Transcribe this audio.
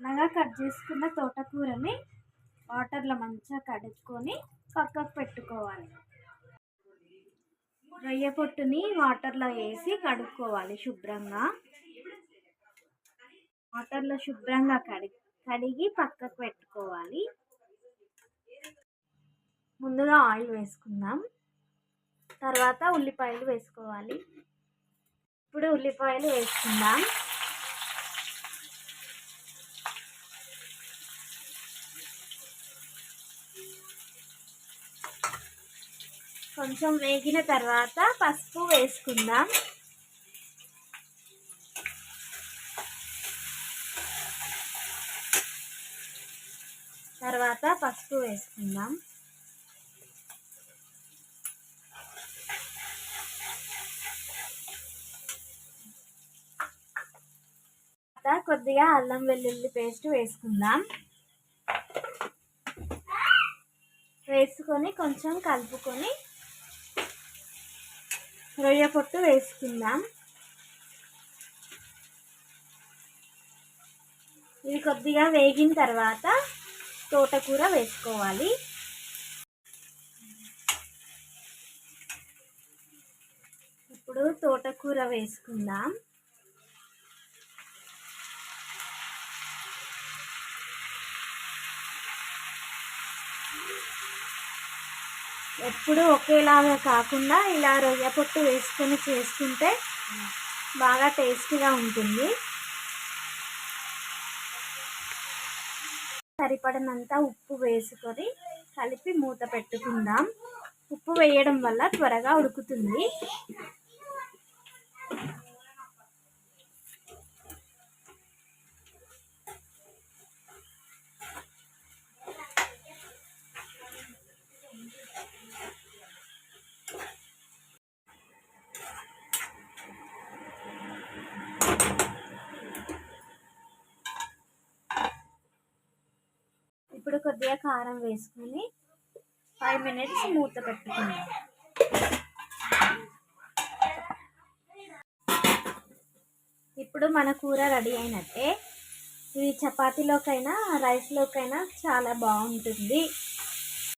సన్నగా కట్ చేసుకున్న తోటకూరని వాటర్లో మంచిగా కడుక్కొని పక్కకు పెట్టుకోవాలి. రొయ్య పొట్టుని వాటర్లో వేసి కడుక్కోవాలి శుభ్రంగా. వాటర్లో శుభ్రంగా కడిగి పక్కకు పెట్టుకోవాలి. ముందుగా ఆయిల్ వేసుకుందాం. తర్వాత ఉల్లిపాయలు వేసుకోవాలి. ఇప్పుడు ఉల్లిపాయలు వేసుకుందాం. కొంచెం వేగిన తర్వాత పసుపు వేసుకుందాం. తర్వాత పసుపు వేసుకుందాం. కొద్దిగా అల్లం వెల్లుల్లి పేస్ట్ వేసుకుందాం. వేసుకొని కొంచెం కలుపుకొని రొయ్య పొట్టు వేసుకుందాం. ఇది కొద్దిగా వేగిన తర్వాత తోటకూర వేసుకోవాలి. ఇప్పుడు తోటకూర వేసుకుందాం. ఎప్పుడు ఒకేలాగా కాకుండా ఇలా రొయ్య పొట్టు వేసుకొని చేసుకుంటే బాగా టేస్టీగా ఉంటుంది. సరిపడినంత ఉప్పు వేసుకొని కలిపి మూత పెట్టుకుందాం. ఉప్పు వేయడం వల్ల త్వరగా ఉడుకుతుంది. ఇప్పుడు కొద్దిగా కారం వేసుకొని 5 మినిట్స్ మూత పెట్టుకుందాం. ఇప్పుడు మన కూర రెడీ అయినట్టే. ఇది చపాతీలోకైనా రైస్లోకైనా చాలా బాగుంటుంది.